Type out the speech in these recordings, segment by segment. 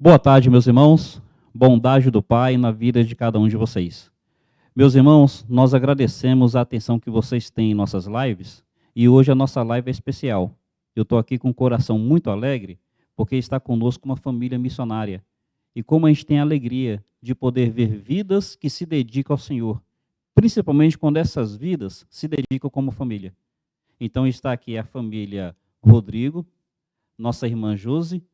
Boa tarde, meus irmãos. Bondade do Pai na vida de cada um de vocês. Meus irmãos, nós agradecemos a atenção que vocês têm em nossas lives e hoje a nossa live é especial. Eu estou aqui com o coração muito alegre porque está conosco uma família missionária. E como a gente tem a alegria de poder ver vidas que se dedicam ao Senhor, principalmente quando essas vidas se dedicam como família. Então está aqui a família Rodrigo, nossa irmã Josi,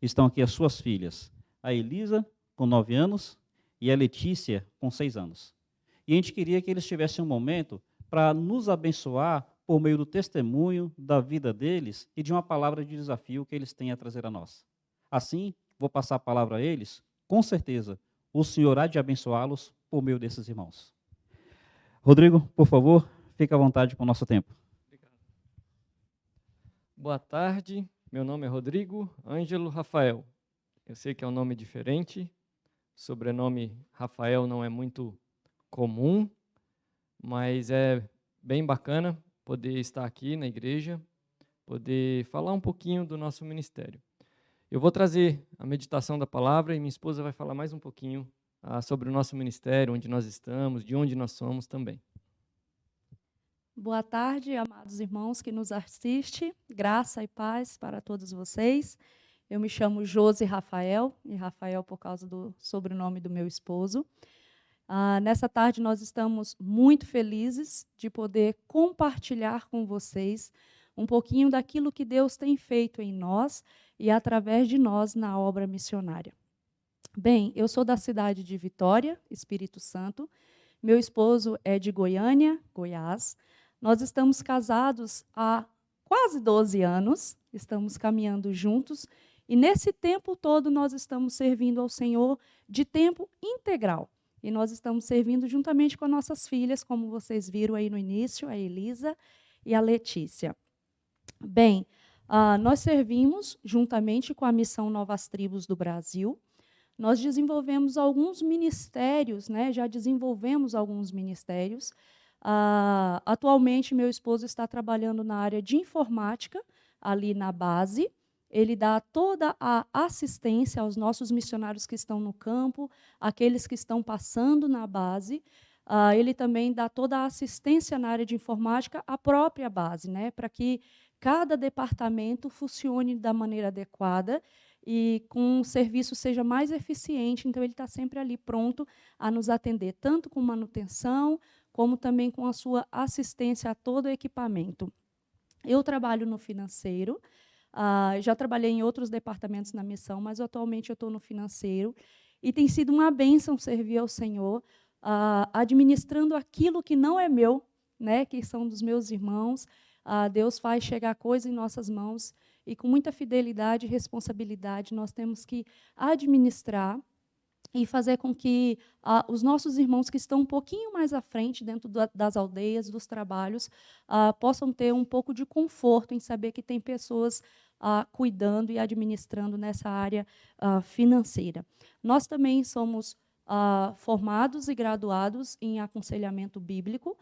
estão aqui as suas filhas, a Elisa, com 9 anos, e a Letícia, com 6 anos. E a gente queria que eles tivessem um momento para nos abençoar por meio do testemunho da vida deles e de uma palavra de desafio que eles têm a trazer a nós. Assim, vou passar a palavra a eles, com certeza, o Senhor há de abençoá-los por meio desses irmãos. Rodrigo, por favor, fique à vontade para o nosso tempo. Boa tarde, meu nome é Rodrigo Ângelo Rafael. Eu sei que é um nome diferente, sobrenome Rafael não é muito comum, mas é bem bacana poder estar aqui na igreja, poder falar um pouquinho do nosso ministério. Eu vou trazer a meditação da palavra e minha esposa vai falar mais um pouquinho sobre o nosso ministério, onde nós estamos, de onde nós somos também. Boa tarde, amados irmãos que nos assistem. Graça e paz para todos vocês. Eu me chamo Josi Rafael, e Rafael por causa do sobrenome do meu esposo. Nessa tarde nós estamos muito felizes de poder compartilhar com vocês um pouquinho daquilo que Deus tem feito em nós e através de nós na obra missionária. Bem, eu sou da cidade de Vitória, Espírito Santo. Meu esposo é de Goiânia, Goiás. Nós estamos casados há quase 12 anos, estamos caminhando juntos, e nesse tempo todo nós estamos servindo ao Senhor de tempo integral. E nós estamos servindo juntamente com as nossas filhas, como vocês viram aí no início, a Elisa e a Letícia. Bem, nós servimos juntamente com a Missão Novas Tribos do Brasil. Nós desenvolvemos alguns ministérios, já desenvolvemos alguns ministérios. Atualmente, meu esposo está trabalhando na área de informática, ali na base. Ele dá toda a assistência aos nossos missionários que estão no campo, aqueles que estão passando na base. Ele também dá toda a assistência na área de informática à própria base, para que cada departamento funcione da maneira adequada e com um serviço seja mais eficiente. Então, ele está sempre ali pronto a nos atender, tanto com manutenção, como também com a sua assistência a todo o equipamento. Eu trabalho no financeiro, já trabalhei em outros departamentos na missão, mas atualmente eu estou no financeiro, e tem sido uma bênção servir ao Senhor, administrando aquilo que não é meu, que são dos meus irmãos. Deus faz chegar coisa em nossas mãos, e com muita fidelidade e responsabilidade nós temos que administrar e fazer com que os nossos irmãos que estão um pouquinho mais à frente, dentro das aldeias, dos trabalhos, possam ter um pouco de conforto em saber que tem pessoas cuidando e administrando nessa área financeira. Nós também somos formados e graduados em aconselhamento bíblico,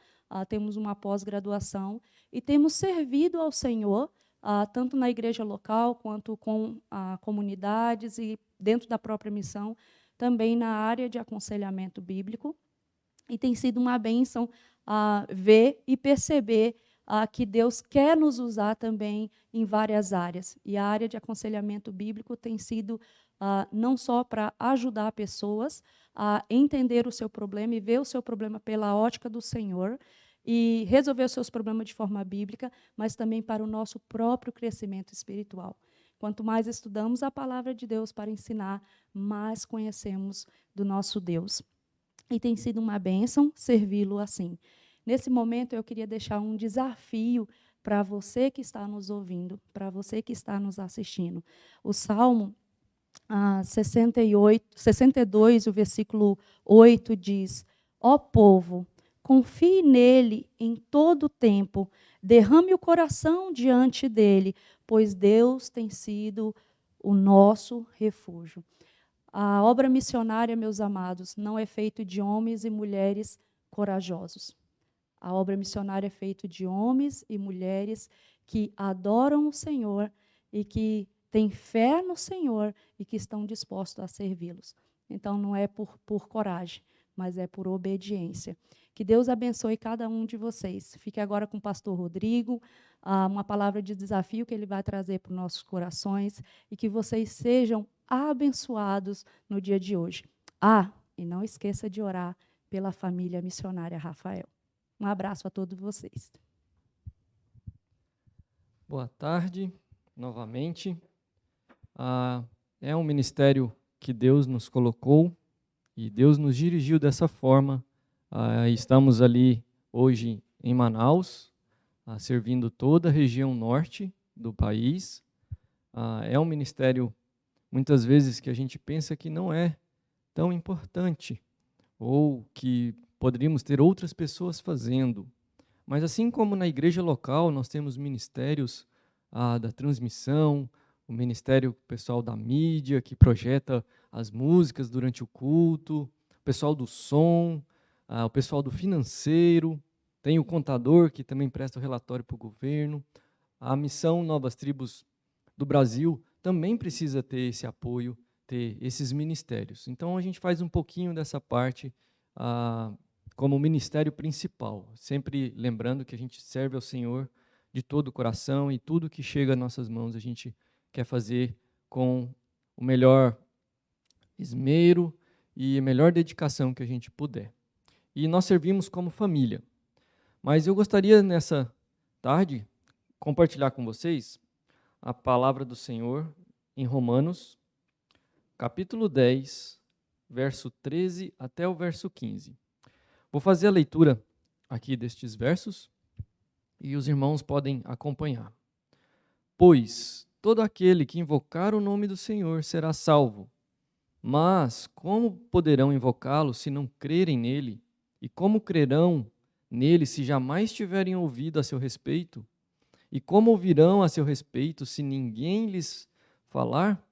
temos uma pós-graduação e temos servido ao Senhor, tanto na igreja local, quanto com comunidades e dentro da própria missão, também na área de aconselhamento bíblico, e tem sido uma bênção ver e perceber que Deus quer nos usar também em várias áreas. E a área de aconselhamento bíblico tem sido não só para ajudar pessoas a entender o seu problema e ver o seu problema pela ótica do Senhor, e resolver os seus problemas de forma bíblica, mas também para o nosso próprio crescimento espiritual. Quanto mais estudamos a palavra de Deus para ensinar, mais conhecemos do nosso Deus. E tem sido uma bênção servi-lo assim. Nesse momento, eu queria deixar um desafio para você que está nos ouvindo, para você que está nos assistindo. O Salmo 62, o versículo 8, diz: Ó povo, confie nele em todo o tempo, derrame o coração diante dele, pois Deus tem sido o nosso refúgio. A obra missionária, meus amados, não é feita de homens e mulheres corajosos. A obra missionária é feita de homens e mulheres que adoram o Senhor e que têm fé no Senhor e que estão dispostos a servi-los. Então, não é por coragem, mas é por obediência. Que Deus abençoe cada um de vocês. Fique agora com o pastor Rodrigo, uma palavra de desafio que ele vai trazer para os nossos corações e que vocês sejam abençoados no dia de hoje. E não esqueça de orar pela família missionária Rafael. Um abraço a todos vocês. Boa tarde, novamente. É um ministério que Deus nos colocou e Deus nos dirigiu dessa forma. Estamos ali hoje em Manaus, servindo toda a região norte do país. É um ministério, muitas vezes, que a gente pensa que não é tão importante, ou que poderíamos ter outras pessoas fazendo. Mas assim como na igreja local nós temos ministérios da transmissão, o ministério pessoal da mídia, que projeta as músicas durante o culto, o pessoal do som, o pessoal do financeiro, tem o contador que também presta o relatório para o governo. A missão Novas Tribos do Brasil também precisa ter esse apoio, ter esses ministérios. Então a gente faz um pouquinho dessa parte como ministério principal, sempre lembrando que a gente serve ao Senhor de todo o coração e tudo que chega às nossas mãos a gente quer fazer com o melhor esmero e a melhor dedicação que a gente puder. E nós servimos como família. Mas eu gostaria, nessa tarde, compartilhar com vocês a palavra do Senhor em Romanos, capítulo 10, verso 13 até o verso 15. Vou fazer a leitura aqui destes versos e os irmãos podem acompanhar. Pois todo aquele que invocar o nome do Senhor será salvo. Mas como poderão invocá-lo se não crerem nele? E como crerão nele se jamais tiverem ouvido a seu respeito? E como ouvirão a seu respeito se ninguém lhes falar?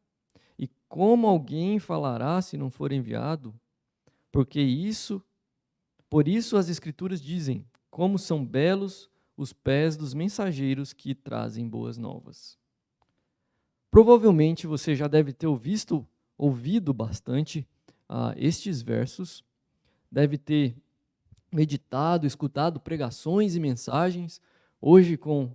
E como alguém falará se não for enviado? Por isso as Escrituras dizem, como são belos os pés dos mensageiros que trazem boas novas. Provavelmente você já deve ter ouvido bastante estes versos, deve ter meditado, escutado pregações e mensagens. Hoje, com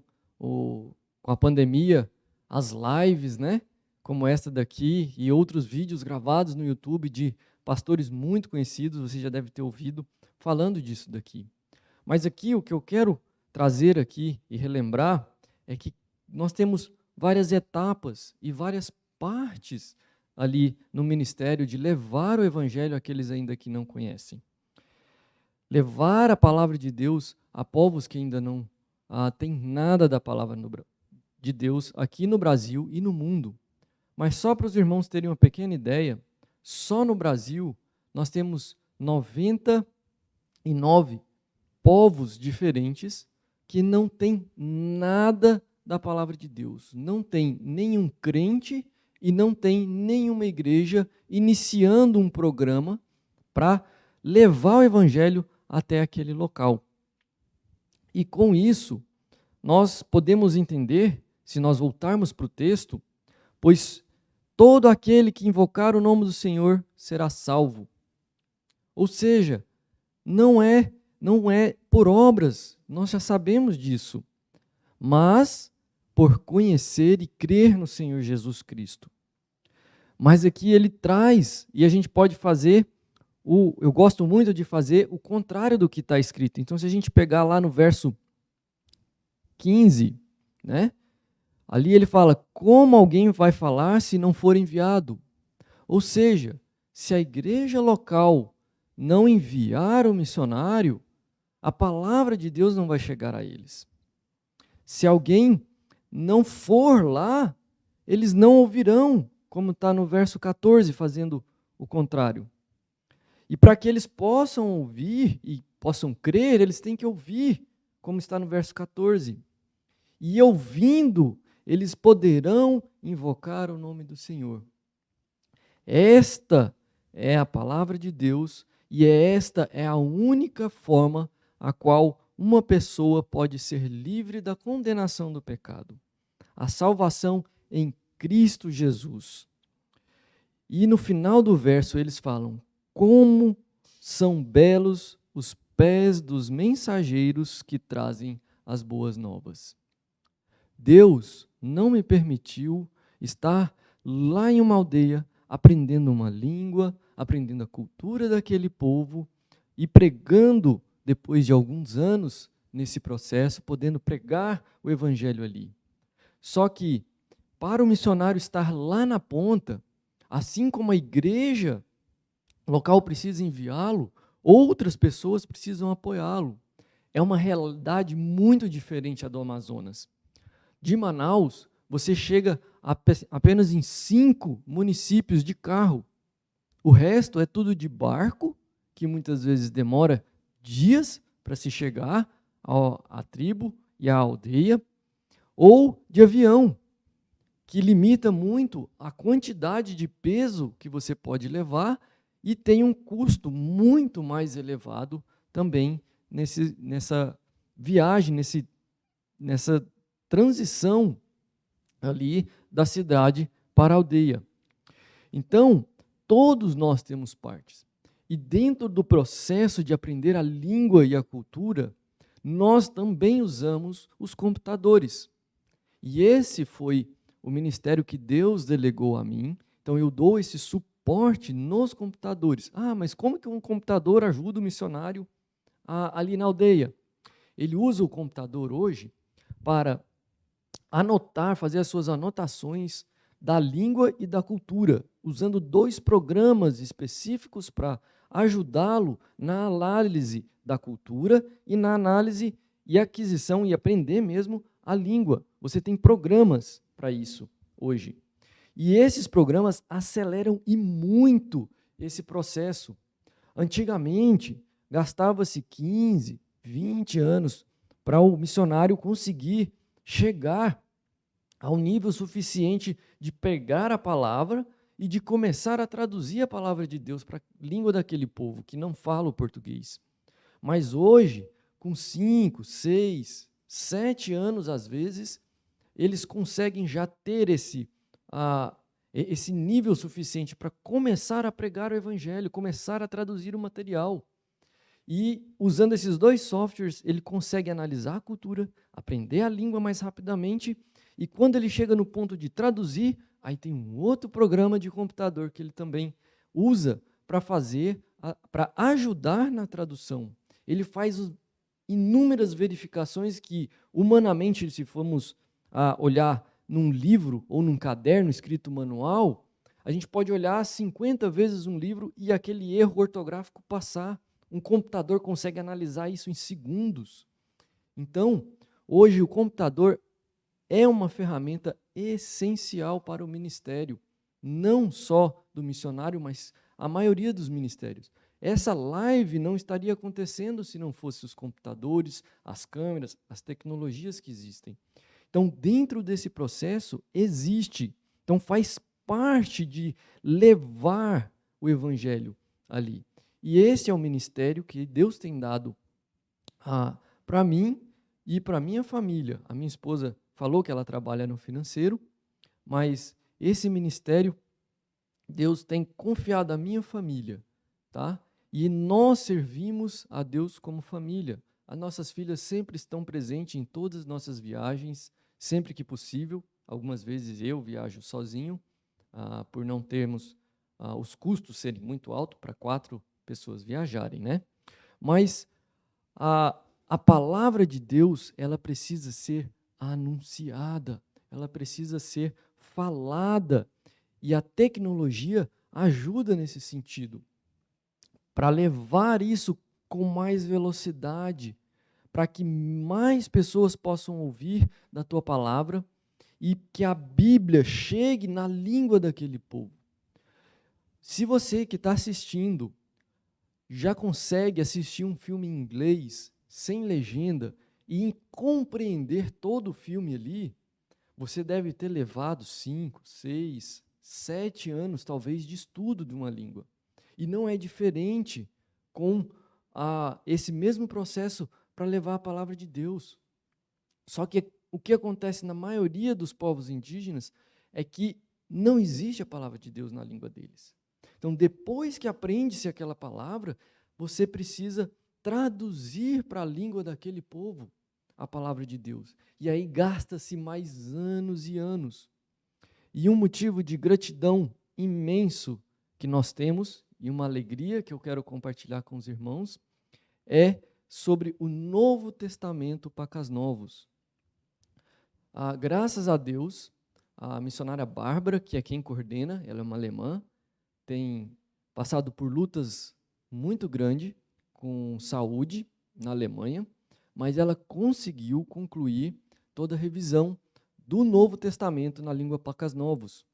a pandemia, as lives, né, como esta daqui e outros vídeos gravados no YouTube de pastores muito conhecidos, você já deve ter ouvido falando disso daqui. Mas aqui o que eu quero trazer aqui e relembrar é que nós temos várias etapas e várias partes ali no ministério de levar o evangelho àqueles ainda que não conhecem. Levar a palavra de Deus a povos que ainda não têm nada da palavra de Deus aqui no Brasil e no mundo. Mas só para os irmãos terem uma pequena ideia, só no Brasil nós temos 99 povos diferentes que não têm nada da palavra de Deus. Não tem nenhum crente e não tem nenhuma igreja iniciando um programa para levar o evangelho até aquele local. E com isso, nós podemos entender, se nós voltarmos para o texto, pois todo aquele que invocar o nome do Senhor será salvo. Ou seja, não é por obras, nós já sabemos disso, mas por conhecer e crer no Senhor Jesus Cristo. Mas aqui ele traz, e a gente pode fazer, eu gosto muito de fazer o contrário do que está escrito. Então, se a gente pegar lá no verso 15, né, ali ele fala, como alguém vai falar se não for enviado? Ou seja, se a igreja local não enviar o missionário, a palavra de Deus não vai chegar a eles. Se alguém não for lá, eles não ouvirão, como está no verso 14, fazendo o contrário. E para que eles possam ouvir e possam crer, eles têm que ouvir, como está no verso 14. E ouvindo, eles poderão invocar o nome do Senhor. Esta é a palavra de Deus e esta é a única forma a qual uma pessoa pode ser livre da condenação do pecado. A salvação em Cristo Jesus. E no final do verso eles falam: como são belos os pés dos mensageiros que trazem as boas novas. Deus não me permitiu estar lá em uma aldeia, aprendendo uma língua, aprendendo a cultura daquele povo e pregando, depois de alguns anos nesse processo, podendo pregar o evangelho ali. Só que, para o missionário estar lá na ponta, assim como a igreja local precisa enviá-lo, outras pessoas precisam apoiá-lo. É uma realidade muito diferente a do Amazonas. De Manaus, você chega apenas em 5 municípios de carro. O resto é tudo de barco, que muitas vezes demora dias para se chegar à tribo e à aldeia, ou de avião, que limita muito a quantidade de peso que você pode levar e tem um custo muito mais elevado também nessa viagem, nessa transição ali da cidade para a aldeia. Então, todos nós temos partes. E dentro do processo de aprender a língua e a cultura, nós também usamos os computadores. E esse foi o ministério que Deus delegou a mim. Então, eu dou esse suporte nos computadores. Ah, mas como que um computador ajuda o missionário ali na aldeia? Ele usa o computador hoje para anotar, fazer as suas anotações da língua e da cultura, usando 2 programas específicos para ajudá-lo na análise da cultura e na análise e aquisição e aprender mesmo a língua. Você tem programas para isso hoje. E esses programas aceleram e muito esse processo. Antigamente, gastava-se 15, 20 anos para o missionário conseguir chegar ao nível suficiente de pegar a palavra e de começar a traduzir a palavra de Deus para a língua daquele povo que não fala o português. Mas hoje, com 5, 6, 7 anos às vezes, eles conseguem já ter esse nível suficiente para começar a pregar o evangelho, começar a traduzir o material. E, usando esses 2 softwares, ele consegue analisar a cultura, aprender a língua mais rapidamente, e quando ele chega no ponto de traduzir, aí tem um outro programa de computador que ele também usa para para ajudar na tradução. Ele faz inúmeras verificações que, humanamente, se formos olhar num livro ou num caderno escrito manual, a gente pode olhar 50 vezes um livro e aquele erro ortográfico passar. Um computador consegue analisar isso em segundos. Então, hoje o computador é uma ferramenta essencial para o ministério, não só do missionário, mas a maioria dos ministérios. Essa live não estaria acontecendo se não fossem os computadores, as câmeras, as tecnologias que existem. Então, dentro desse processo, então faz parte de levar o evangelho ali. E esse é o ministério que Deus tem dado para mim e para minha família. A minha esposa falou que ela trabalha no financeiro, mas esse ministério Deus tem confiado à minha família, tá? E nós servimos a Deus como família. As nossas filhas sempre estão presentes em todas as nossas viagens, sempre que possível. Algumas vezes eu viajo sozinho, por não termos os custos serem muito altos para 4 pessoas viajarem, né? Mas a palavra de Deus, ela precisa ser anunciada, ela precisa ser falada, e a tecnologia ajuda nesse sentido, para levar isso com mais velocidade, para que mais pessoas possam ouvir da tua palavra e que a Bíblia chegue na língua daquele povo. Se você que está assistindo já consegue assistir um filme em inglês, sem legenda, e compreender todo o filme ali, você deve ter levado 5, 6, 7 anos, talvez, de estudo de uma língua. E não é diferente com esse mesmo processo para levar a palavra de Deus. Só que o que acontece na maioria dos povos indígenas é que não existe a palavra de Deus na língua deles. Então, depois que aprende-se aquela palavra, você precisa traduzir para a língua daquele povo a palavra de Deus. E aí gasta-se mais anos e anos. E um motivo de gratidão imenso que nós temos, e uma alegria que eu quero compartilhar com os irmãos, é sobre o Novo Testamento Pacas Novos. Graças a Deus, a missionária Bárbara, que é quem coordena, ela é uma alemã, tem passado por lutas muito grandes com saúde na Alemanha, mas ela conseguiu concluir toda a revisão do Novo Testamento na língua Pacas Novos.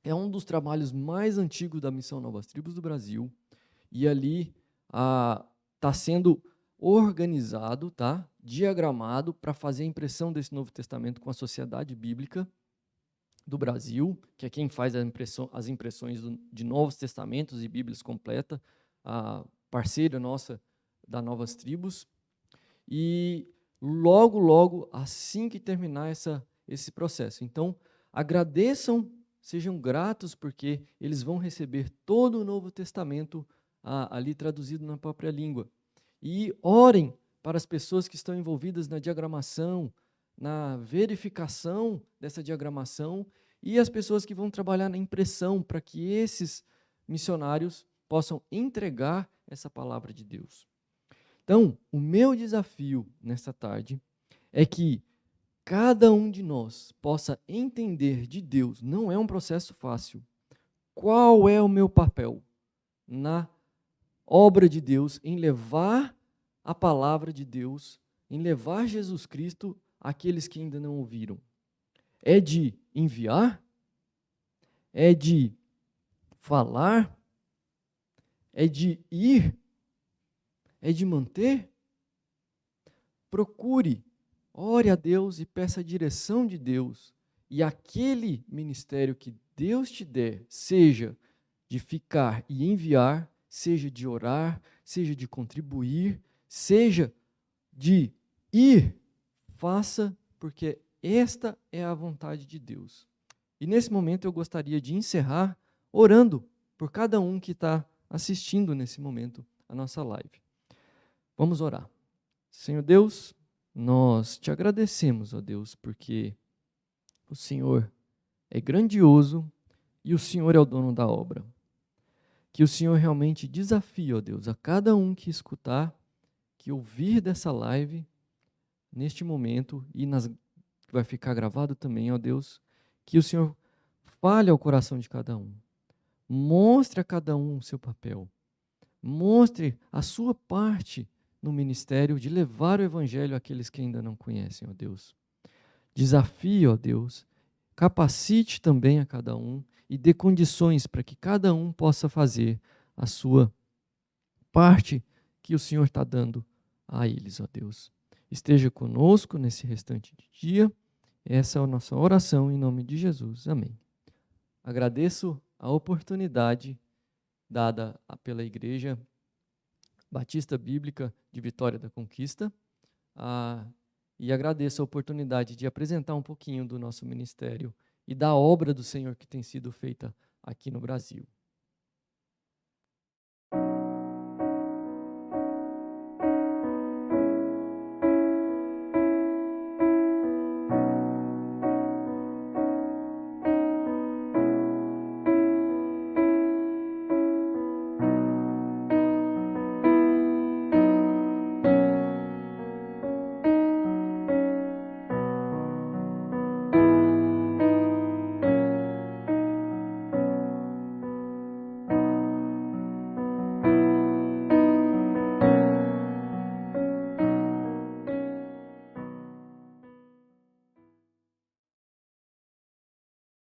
É um dos trabalhos mais antigos da Missão Novas Tribos do Brasil, e ali está sendo organizado, tá? Diagramado para fazer a impressão desse Novo Testamento com a Sociedade Bíblica do Brasil, que é quem faz as impressões de Novos Testamentos e Bíblias completa, a parceira nossa da Novas Tribos. E logo, logo, assim que terminar esse processo. Então, agradeçam, sejam gratos, porque eles vão receber todo o Novo Testamento ali traduzido na própria língua. E orem para as pessoas que estão envolvidas na diagramação, na verificação dessa diagramação, e as pessoas que vão trabalhar na impressão, para que esses missionários possam entregar essa palavra de Deus. Então, o meu desafio nesta tarde é que cada um de nós possa entender de Deus, não é um processo fácil, qual é o meu papel na obra de Deus, em levar a palavra de Deus, em levar Jesus Cristo àqueles que ainda não ouviram. É de enviar? É de falar? É de ir? É de manter? Procure, ore a Deus e peça a direção de Deus. E aquele ministério que Deus te der, seja de ficar e enviar, seja de orar, seja de contribuir, seja de ir, faça, porque esta é a vontade de Deus. E nesse momento eu gostaria de encerrar orando por cada um que está assistindo nesse momento a nossa live. Vamos orar. Senhor Deus, nós te agradecemos, ó Deus, porque o Senhor é grandioso e o Senhor é o dono da obra. Que o Senhor realmente desafie, ó Deus, a cada um que escutar, que ouvir dessa live, neste momento, e vai ficar gravado também, ó Deus, que o Senhor fale ao coração de cada um. Mostre a cada um o seu papel. Mostre a sua parte no ministério de levar o evangelho àqueles que ainda não conhecem, ó Deus. Desafie, ó Deus, capacite também a cada um e dê condições para que cada um possa fazer a sua parte que o Senhor está dando a eles, ó Deus. Esteja conosco nesse restante de dia. Essa é a nossa oração em nome de Jesus. Amém. Agradeço a oportunidade dada pela Igreja Batista Bíblica de Vitória da Conquista e agradeço a oportunidade de apresentar um pouquinho do nosso ministério e da obra do Senhor que tem sido feita aqui no Brasil.